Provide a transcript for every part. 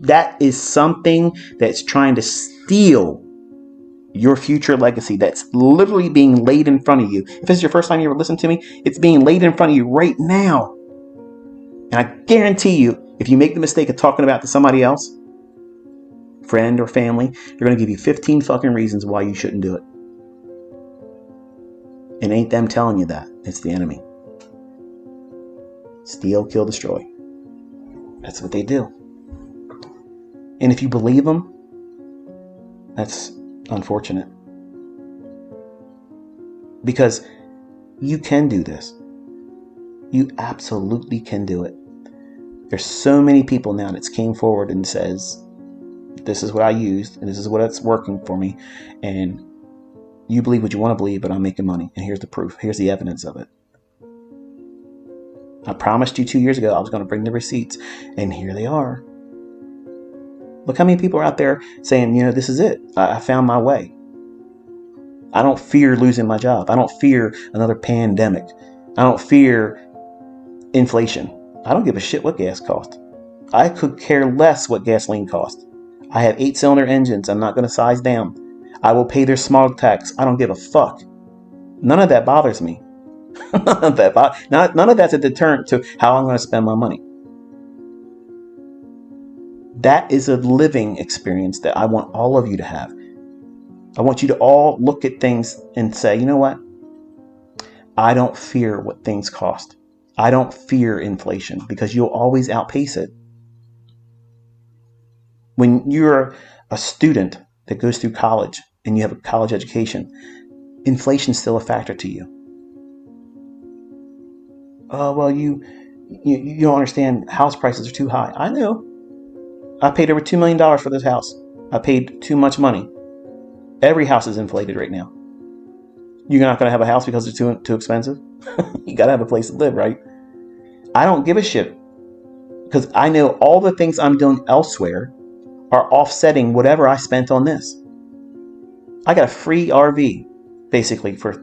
That is something that's trying to steal your future legacy, that's literally being laid in front of you. If this is your first time you ever listened to me, it's being laid in front of you right now. And I guarantee you, if you make the mistake of talking about it to somebody else, friend or family, they're going to give you 15 fucking reasons why you shouldn't do it. It ain't them telling you that. It's the enemy. Steal, kill, destroy. That's what they do. And if you believe them, that's unfortunate. Because you can do this. You absolutely can do it. There's so many people now that came forward and says, this is what I used and this is what's working for me. And you believe what you want to believe, but I'm making money. And here's the proof. Here's the evidence of it. I promised you 2 years ago I was going to bring the receipts, and here they are. Look how many people are out there saying, this is it. I found my way. I don't fear losing my job. I don't fear another pandemic. I don't fear inflation. I don't give a shit what gas costs. I could care less what gasoline costs. I have 8-cylinder engines. I'm not going to size down. I will pay their smog tax. I don't give a fuck. None of that bothers me. None of that's a deterrent to how I'm going to spend my money. That is a living experience that I want all of you to have. I want you to all look at things and say, you know what? I don't fear what things cost. I don't fear inflation, because you'll always outpace it. When you're a student that goes through college and you have a college education, inflation's still a factor to you. Oh, well, you don't understand. House prices are too high. I know. I paid over $2 million for this house. I paid too much money. Every house is inflated right now. You're not going to have a house because it's too expensive? You got to have a place to live, right? I don't give a shit, because I know all the things I'm doing elsewhere are offsetting whatever I spent on this. I got a free RV, basically, for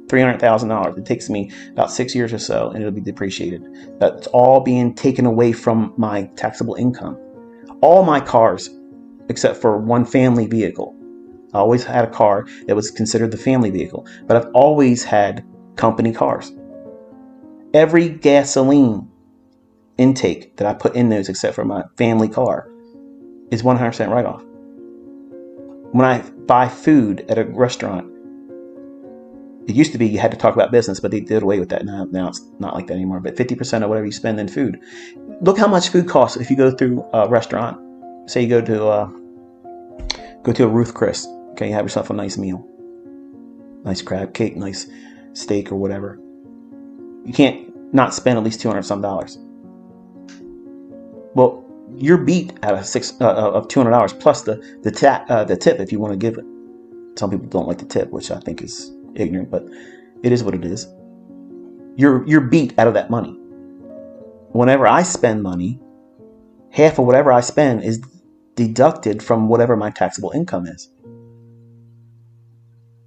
$300,000. It takes me about 6 years or so, and it'll be depreciated. That's all being taken away from my taxable income. All my cars, except for one family vehicle. I always had a car that was considered the family vehicle, but I've always had company cars. Every gasoline intake that I put in those, except for my family car, is 100% write-off. When I buy food at a restaurant, it used to be you had to talk about business, but they did away with that. Now it's not like that anymore. But 50% of whatever you spend in food. Look how much food costs if you go through a restaurant. Say you go to a Ruth Chris. Okay, you have yourself a nice meal. Nice crab cake, nice steak or whatever. You can't not spend at least $200 some. Well, you're beat out of $200 plus the tip if you want to give it. Some people don't like the tip, which I think is ignorant, but it is what it is. You're beat out of that money. Whenever I spend money, half of whatever I spend is deducted from whatever my taxable income is.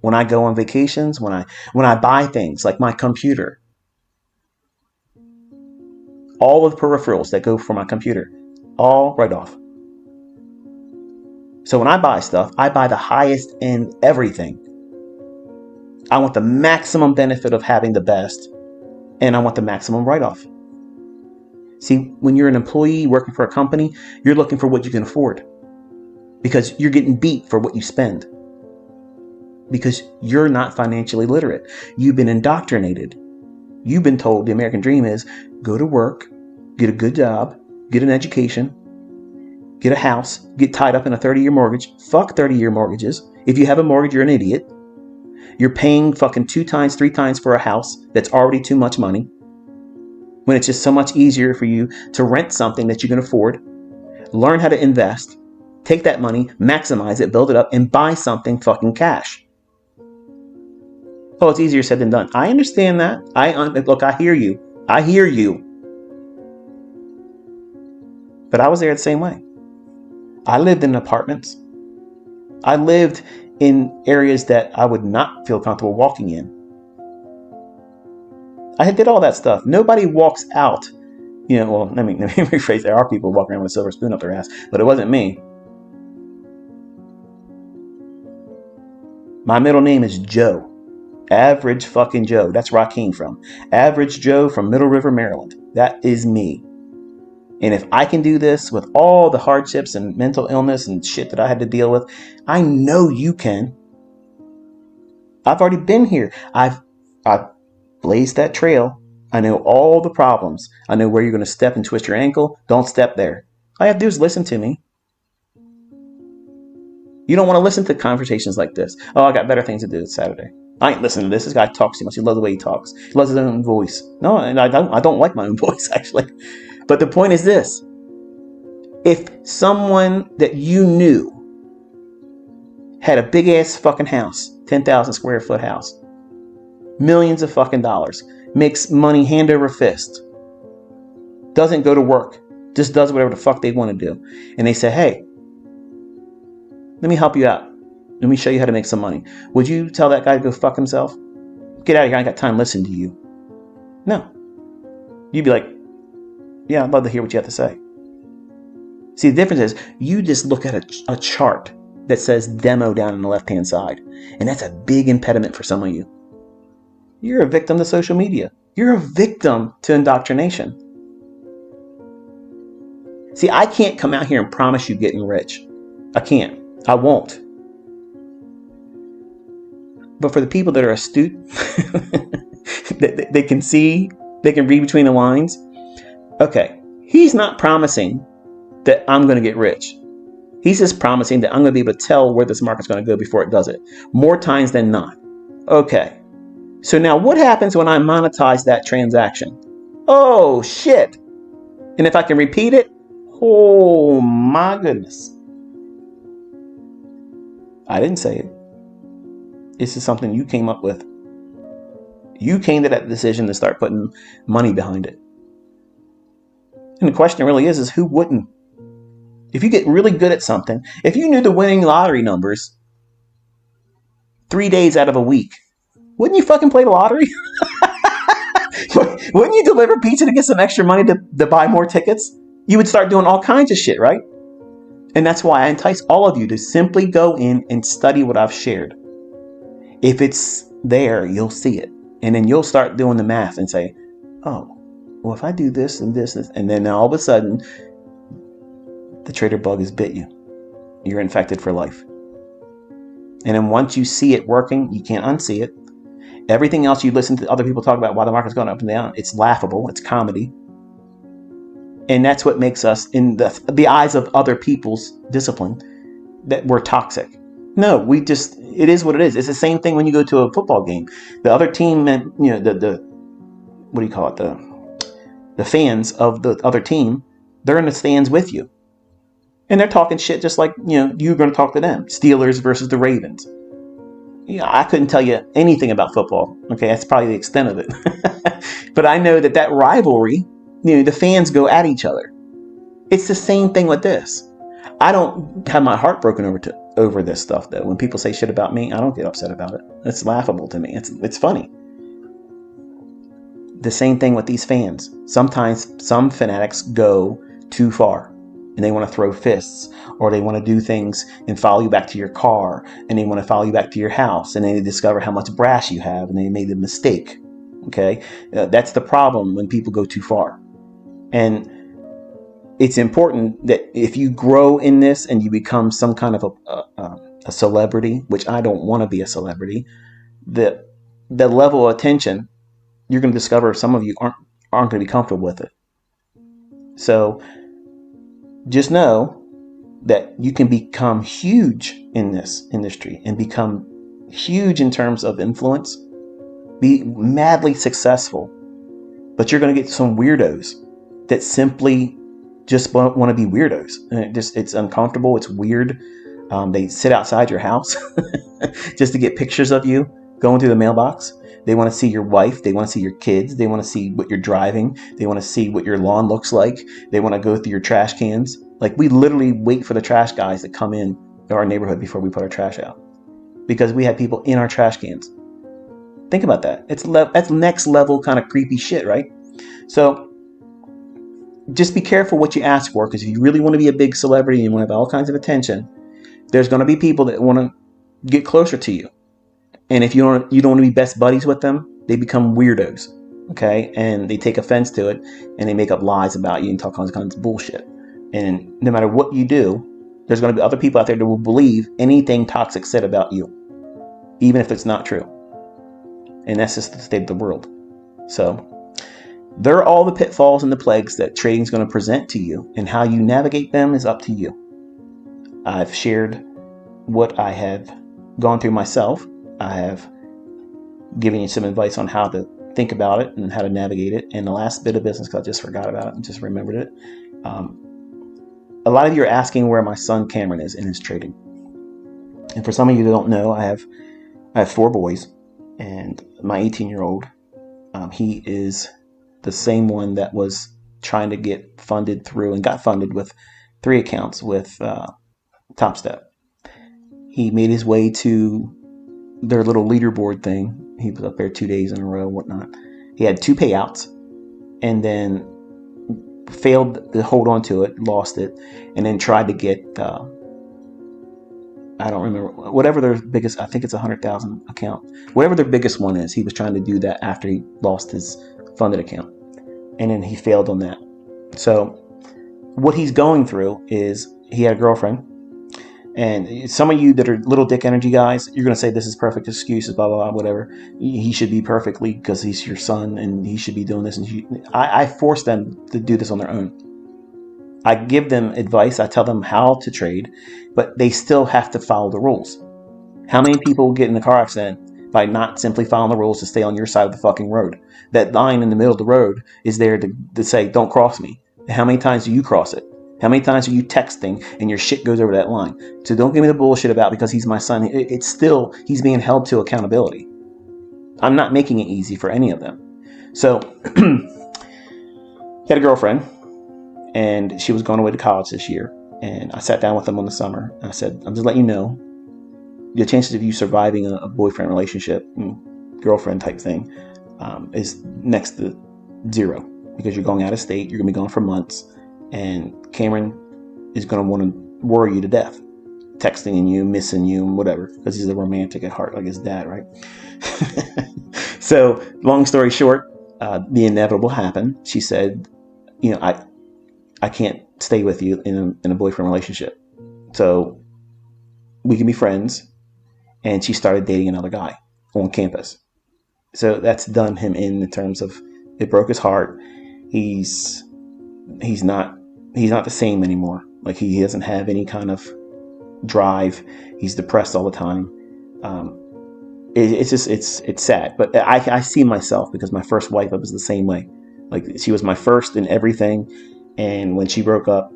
When I go on vacations, when I buy things like my computer, all of the peripherals that go for my computer, all write off. So when I buy stuff, I buy the highest in everything. I want the maximum benefit of having the best, and I want the maximum write-off. See, when you're an employee working for a company, you're looking for what you can afford, because you're getting beat for what you spend, because you're not financially literate. You've been indoctrinated. You've been told the American dream is go to work, get a good job, get an education, get a house, get tied up in a 30-year mortgage. Fuck 30-year mortgages. If you have a mortgage, you're an idiot. You're paying fucking 2 times, 3 times for a house that's already too much money, when it's just so much easier for you to rent something that you can afford, learn how to invest, take that money, maximize it, build it up, and buy something fucking cash. Oh, it's easier said than done. I understand that. Look, I hear you. But I was there the same way. I lived in apartments. I lived in areas that I would not feel comfortable walking in. I did all that stuff. Nobody walks out Well, let me rephrase. There are people walking around with a silver spoon up their ass, but it wasn't me. My middle name is Joe. Average fucking Joe. That's where I came from. Average Joe from Middle River, Maryland. That is me. And if I can do this with all the hardships and mental illness and shit that I had to deal with, I know you can. I've already been here. I've blazed that trail. I know all the problems. I know where you're going to step and twist your ankle. Don't step there. All you have to do is listen to me. You don't want to listen to conversations like this. Oh, I got better things to do this Saturday. I ain't listening to this. This guy talks too much. He loves the way he talks. He loves his own voice. No, I don't like my own voice, actually. But the point is this. If someone that you knew had a big ass fucking house, 10,000 square foot house, millions of fucking dollars, makes money hand over fist, doesn't go to work, just does whatever the fuck they want to do, and they say, hey, let me help you out. Let me show you how to make some money. Would you tell that guy to go fuck himself? Get out of here. I ain't got time to listen to you. No. You'd be like, yeah, I'd love to hear what you have to say. See, the difference is you just look at a chart that says demo down on the left-hand side. And that's a big impediment for some of you. You're a victim to social media. You're a victim to indoctrination. See, I can't come out here and promise you getting rich. I can't. I won't. But for the people that are astute, they can see, they can read between the lines. Okay, he's not promising that I'm going to get rich. He's just promising that I'm going to be able to tell where this market's going to go before it does it. More times than not. Okay, so now what happens when I monetize that transaction? Oh, shit. And if I can repeat it, oh my goodness. I didn't say it. This is something you came up with. You came to that decision to start putting money behind it. And the question really is who wouldn't? If you get really good at something, if you knew the winning lottery numbers 3 days out of a week, wouldn't you fucking play the lottery? Wouldn't you deliver pizza to get some extra money to buy more tickets? You would start doing all kinds of shit, right? And that's why I entice all of you to simply go in and study what I've shared. If it's there, you'll see it. And then you'll start doing the math and say, oh, well, if I do this and this, and then all of a sudden, the trader bug has bit you. You're infected for life. And then once you see it working, you can't unsee it. Everything else you listen to other people talk about why the market's going up and down, it's laughable, it's comedy. And that's what makes us, in the eyes of other people's discipline, that we're toxic. No, it is what it is. It's the same thing when you go to a football game. The other team, the what do you call it? The fans of the other team, they're in the stands with you. And they're talking shit just like, you're going to talk to them. Steelers versus the Ravens. I couldn't tell you anything about football. Okay, that's probably the extent of it. But I know that rivalry, the fans go at each other. It's the same thing with this. I don't have my heart broken over this stuff, though. When people say shit about me, I don't get upset about it. It's laughable to me. It's funny. The same thing with these fans. Sometimes some fanatics go too far. And they want to throw fists, or they want to do things and follow you back to your car, and they want to follow you back to your house, and they discover how much brass you have, and they made a mistake. Okay, that's the problem when people go too far. And it's important that if you grow in this and you become some kind of a celebrity, which I don't want to be a celebrity, the level of attention, you're going to discover some of you aren't going to be comfortable with it. So just know that you can become huge in this industry and become huge in terms of influence, be madly successful, but you're going to get some weirdos that simply just want to be weirdos. And it's uncomfortable. It's weird. They sit outside your house just to get pictures of you going through the mailbox. They want to see your wife. They want to see your kids. They want to see what you're driving. They want to see what your lawn looks like. They want to go through your trash cans. Like, we literally wait for the trash guys to come in our neighborhood before we put our trash out, because we have people in our trash cans. Think about that. That's next level kind of creepy shit, right? So just be careful what you ask for, because if you really want to be a big celebrity and want to have all kinds of attention, there's going to be people that want to get closer to you. And if you don't want to be best buddies with them, they become weirdos, okay? And they take offense to it, and they make up lies about you and talk all kinds of bullshit. And no matter what you do, there's going to be other people out there that will believe anything toxic said about you, even if it's not true. And that's just the state of the world. So there are all the pitfalls and the plagues that trading is going to present to you, and how you navigate them is up to you. I've shared what I have gone through myself. I have given you some advice on how to think about it and how to navigate it. And the last bit of business, because I just forgot about it and just remembered it. A lot of you are asking where my son Cameron is in his trading. And for some of you that don't know, I have 4 boys, and my 18-year-old, he is the same one that was trying to get funded through and got funded with 3 accounts with Top Step. He made his way to their little leaderboard thing. He was up there 2 days in a row, whatnot. He had 2 payouts, and then failed to hold on to it, lost it, and then tried to get I don't remember, whatever their biggest, I think it's 100,000 account, whatever their biggest one is. He was trying to do that after he lost his funded account, and then he failed on that. So what he's going through is, he had a girlfriend. And some of you that are little dick energy guys, you're going to say this is perfect excuses, blah, blah, blah, whatever. He should be perfectly, because he's your son and he should be doing this. And I force them to do this on their own. I give them advice. I tell them how to trade, but they still have to follow the rules. How many people get in a car accident by not simply following the rules to stay on your side of the fucking road? That line in the middle of the road is there to say, don't cross me. How many times do you cross it? How many times are you texting and your shit goes over that line? So don't give me the bullshit about because he's my son. It's still, he's being held to accountability. I'm not making it easy for any of them. So he had a girlfriend, and she was going away to college this year. And I sat down with him on the summer. And I said, I'm just letting you know, the chances of you surviving a boyfriend relationship, girlfriend type thing, is next to 0, because you're going out of state. You're going to be gone for months. And Cameron is going to want to worry you to death, texting you, missing you, and whatever, because he's a romantic at heart, like his dad, right? So, long story short, the inevitable happened. She said, I can't stay with you in a boyfriend relationship, so we can be friends. And she started dating another guy on campus. So that's done him in terms of, it broke his heart. He's not the same anymore. Like, he doesn't have any kind of drive. He's depressed all the time. It's sad. But I see myself, because my first wife, I was the same way. Like, she was my first in everything. And when she broke up,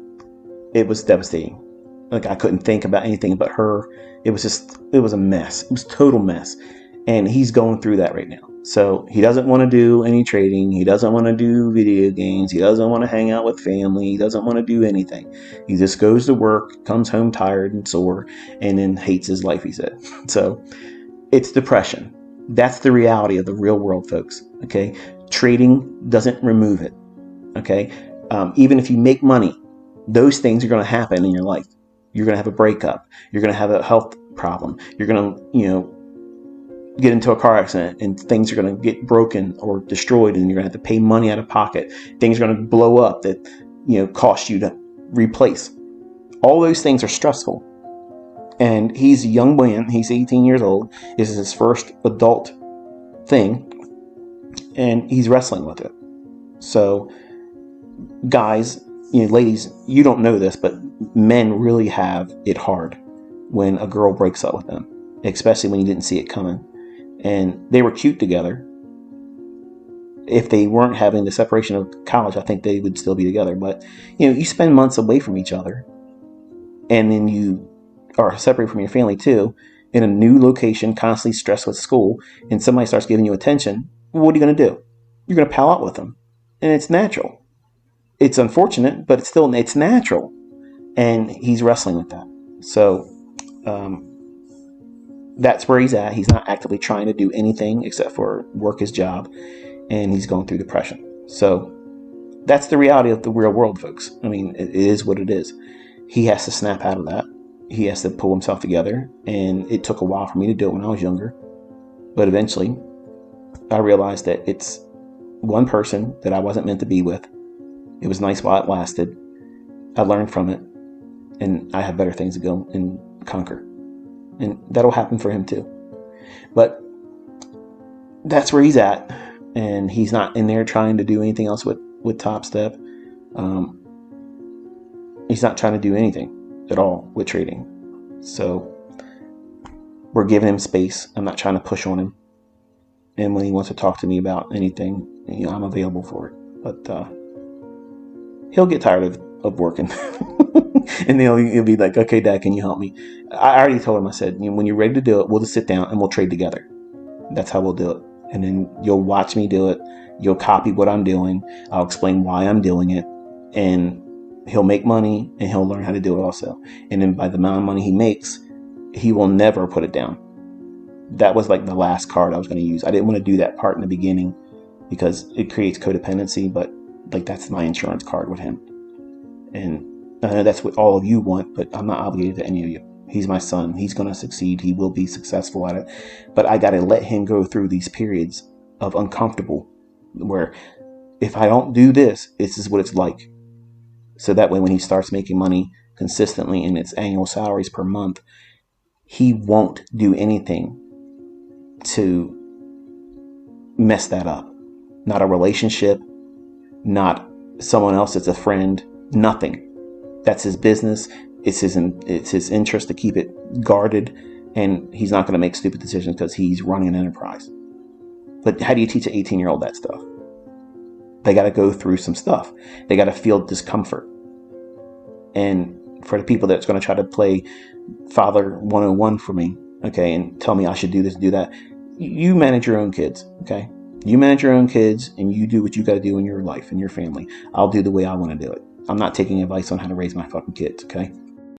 it was devastating. Like, I couldn't think about anything but her. It was a mess. It was a total mess. And he's going through that right now. So he doesn't want to do any trading. He doesn't want to do video games. He doesn't want to hang out with family. He doesn't want to do anything. He just goes to work, comes home tired and sore, and then hates his life, he said. So it's depression. That's the reality of the real world, folks. Okay. Trading doesn't remove it. Okay. Even if you make money, those things are going to happen in your life. You're going to have a breakup. You're going to have a health problem. You're going to, get into a car accident, and things are going to get broken or destroyed, and you're going to have to pay money out of pocket. Things are going to blow up that, cost you to replace. All those things are stressful. And he's a young man. He's 18 years old. This is his first adult thing, and he's wrestling with it. So, guys, ladies, you don't know this, but men really have it hard when a girl breaks up with them, especially when you didn't see it coming. And they were cute together. If they weren't having the separation of college, I think they would still be together. But, you spend months away from each other, and then you are separated from your family too, in a new location, constantly stressed with school, and somebody starts giving you attention. What are you going to do? You're going to pal out with them. And it's natural. It's unfortunate, but it's natural. And he's wrestling with that. So, that's where he's at. He's not actively trying to do anything except for work his job, and he's going through depression. So That's the reality of the real world, folks. I mean, it is what it is. He has to snap out of that. He has to pull himself together. And it took a while for me to do it when I was younger. But eventually, I realized that it's one person that I wasn't meant to be with. It was nice while it lasted. I learned from it. And I have better things to go and conquer. And that'll happen for him too. But that's where he's at. And he's not in there trying to do anything else with Top Step. He's not trying to do anything at all with trading. So we're giving him space. I'm not trying to push on him. And when he wants to talk to me about anything, I'm available for it. But he'll get tired of working. And then he'll be like, okay, Dad, can you help me? I already told him, I said, when you're ready to do it, we'll just sit down and we'll trade together. That's how we'll do it. And then you'll watch me do it. You'll copy what I'm doing. I'll explain why I'm doing it. And he'll make money and he'll learn how to do it also. And then by the amount of money he makes, he will never put it down. That was like the last card I was going to use. I didn't want to do that part in the beginning because it creates codependency, but like that's my insurance card with him. And I know that's what all of you want, but I'm not obligated to any of you. He's my son. He's going to succeed. He will be successful at it. But I got to let him go through these periods of uncomfortable where if I don't do this, this is what it's like. So that way when he starts making money consistently in its annual salaries per month, he won't do anything to mess that up. Not a relationship, not someone else that's a friend, nothing. That's his business. It's his interest to keep it guarded, and he's not going to make stupid decisions because he's running an enterprise. But how do you teach an 18-year-old that stuff? They got to go through some stuff. They got to feel discomfort. And for the people that's going to try to play Father 101 for me, okay, and tell me I should do this, do that, you manage your own kids, okay? You manage your own kids, and you do what you got to do in your life and your family. I'll do the way I want to do it. I'm not taking advice on how to raise my fucking kids, okay?